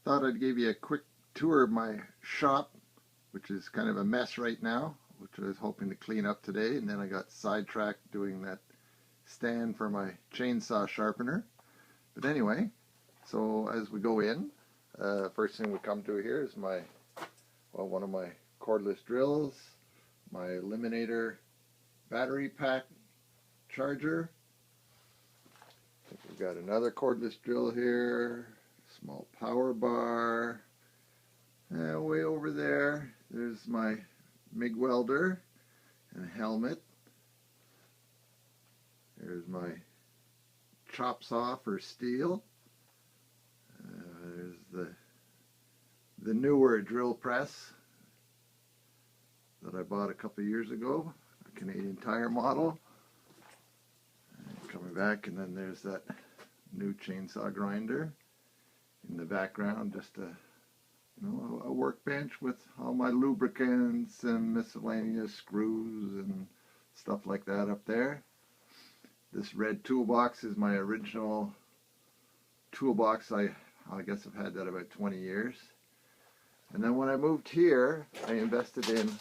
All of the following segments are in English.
Thought I'd give you a quick tour of my shop, which is kind of a mess right now, which I was hoping to clean up today, and then I got sidetracked doing that stand for my chainsaw sharpener. But anyway, so as we go in, first thing we come to here is one of my cordless drills, my Eliminator battery pack charger. We've got another cordless drill here, small power bar. Way over there, there's my MIG welder and helmet. There's my chop saw for steel. There's the newer drill press that I bought a couple years ago, a Canadian Tire model. Coming back, and then there's that new chainsaw grinder in the background, just a workbench with all my lubricants and miscellaneous screws and stuff like that up there. This red toolbox is my original toolbox. I guess I've had that about 20 years. And then when I moved here, I invested in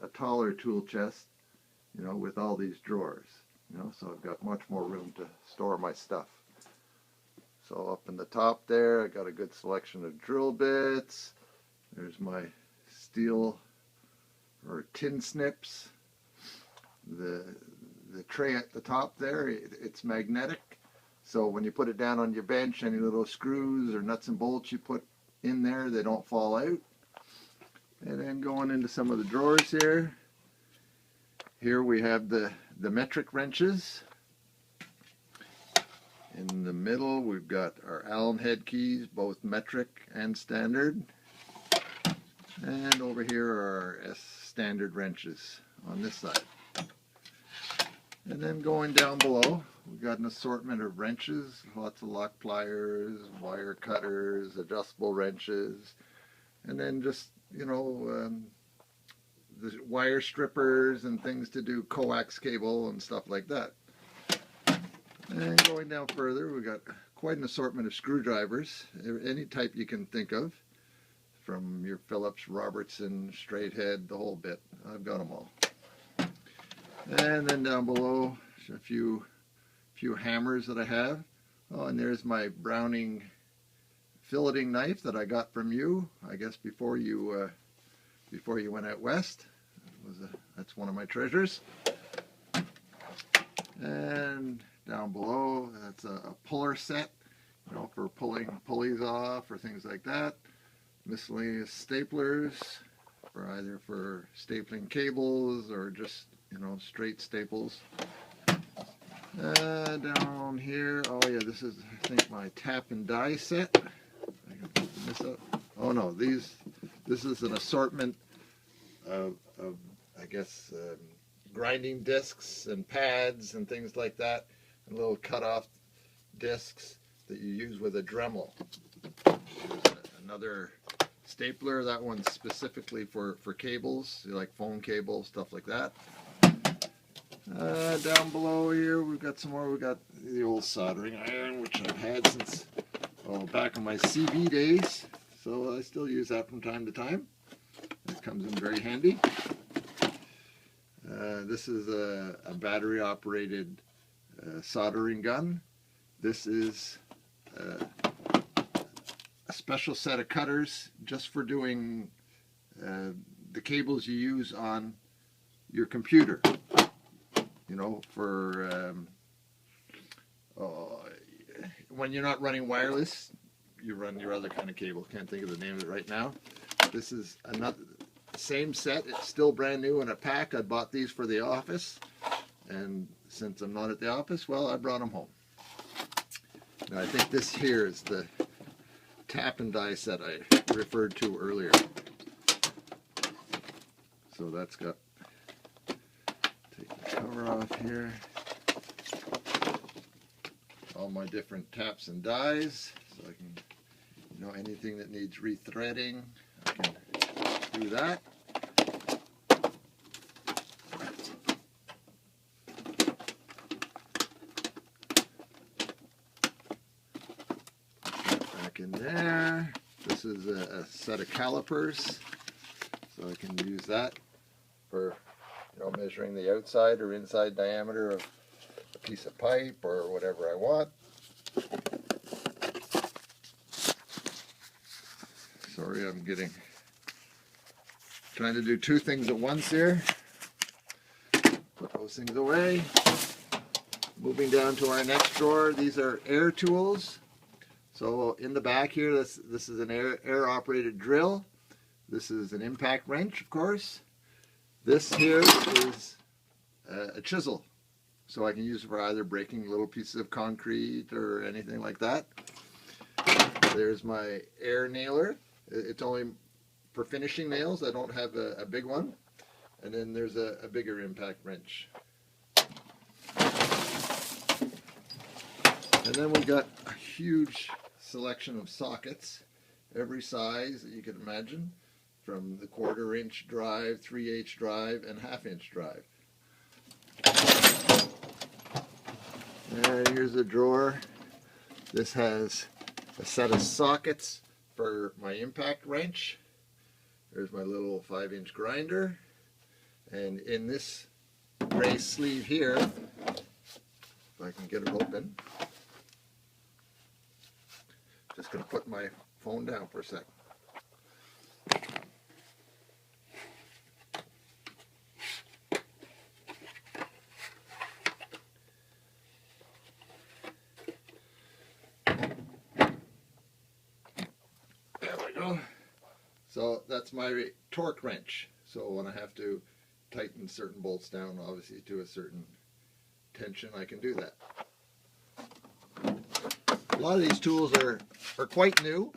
a taller tool chest, with all these drawers. So I've got much more room to store my stuff. So up in the top there, I got a good selection of drill bits. There's my steel or tin snips. The tray at the top there, it's magnetic. So when you put it down on your bench, any little screws or nuts and bolts you put in there, they don't fall out. And then going into some of the drawers here. Here we have the metric wrenches. In the middle we've got our Allen head keys, both metric and standard. And over here are our standard wrenches on this side. And then going down below, we've got an assortment of wrenches, lots of lock pliers, wire cutters, adjustable wrenches, and then just, the wire strippers and things to do coax cable and stuff like that. And going down further, we've got quite an assortment of screwdrivers, any type you can think of, from your Phillips, Robertson, straight head, the whole bit. I've got them all. And then down below, a few hammers that I have. Oh, and there's my Browning filleting knife that I got from you, I guess before you went out west. That's one of my treasures. And down below, that's a puller set, for pulling pulleys off or things like that. Miscellaneous staplers either for stapling cables or just straight staples. Down here, oh yeah, this is, I think, my tap and die set. I can open this up. Oh no, this is an assortment of I guess grinding discs and pads and things like that, and little cut-off discs that you use with a Dremel. There's another stapler, that one's specifically for cables, like phone cables, stuff like that. Down below here, we've got some more. We've got the old soldering iron, which I've had since back in my CV days, so I still use that from time to time. It comes in very handy. This is a battery-operated soldering gun. This is a special set of cutters just for doing the cables you use on your computer. For when you're not running wireless, you run your other kind of cable. Can't think of the name of it right now. This is another same set. It's still brand new in a pack. I bought these for the office, and since I'm not at the office, well, I brought them home. Now, I think this here is the tap and die set I referred to earlier. So that's got, take the cover off here, all my different taps and dies, so I can, anything that needs rethreading, I can do that. Back in there. This is a set of calipers, so I can use that for measuring the outside or inside diameter of a piece of pipe or whatever I want. Sorry, I'm trying to do two things at once here. Put those things away. Moving down to our next drawer, these are air tools. So in the back here, this is an air operated drill. This is an impact wrench, of course. This here is a chisel. So I can use it for either breaking little pieces of concrete or anything like that. There's my air nailer. It's only for finishing nails. I don't have a big one. And then there's a bigger impact wrench. And then we got a huge selection of sockets, every size that you can imagine, from the 1/4 inch drive, 3/8 drive, and 1/2 inch drive. And here's a drawer. This has a set of sockets for my impact wrench. There's my little 5-inch grinder. And in this gray sleeve here, if I can get it open, just going to put my phone down for a sec. There we go. So that's my torque wrench. So when I have to tighten certain bolts down, obviously to a certain tension, I can do that. A lot of these tools are quite new,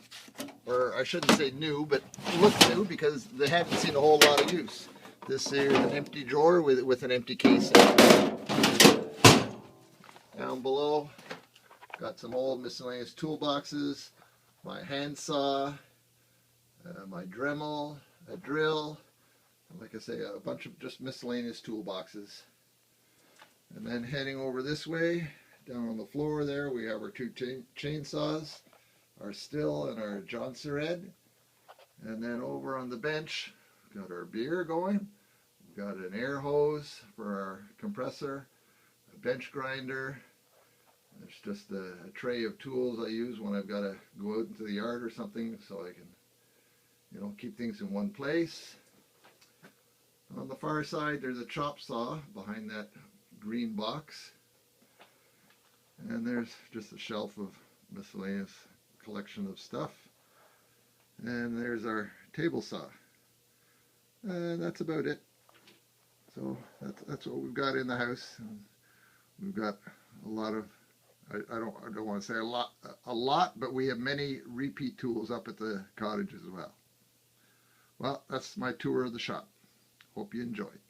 or I shouldn't say new, but look new because they haven't seen a whole lot of use. This is an empty drawer with an empty case in it. Down below, got some old miscellaneous toolboxes, my handsaw, my Dremel, a drill, and like I say, a bunch of just miscellaneous toolboxes. And then heading over this way, down on the floor there, we have our two chainsaws, our Stihl and our Johnson Red. And then over on the bench, we've got our beer going. We've got an air hose for our compressor, a bench grinder. There's just a tray of tools I use when I've got to go out into the yard or something, so I can, keep things in one place. On the far side, there's a chop saw behind that green box. And there's just a shelf of miscellaneous collection of stuff. And there's our table saw. And that's about it. So that's what we've got in the house. And we've got a lot of, I don't want to say a lot, but we have many repeat tools up at the cottage as well. Well, that's my tour of the shop. Hope you enjoyed.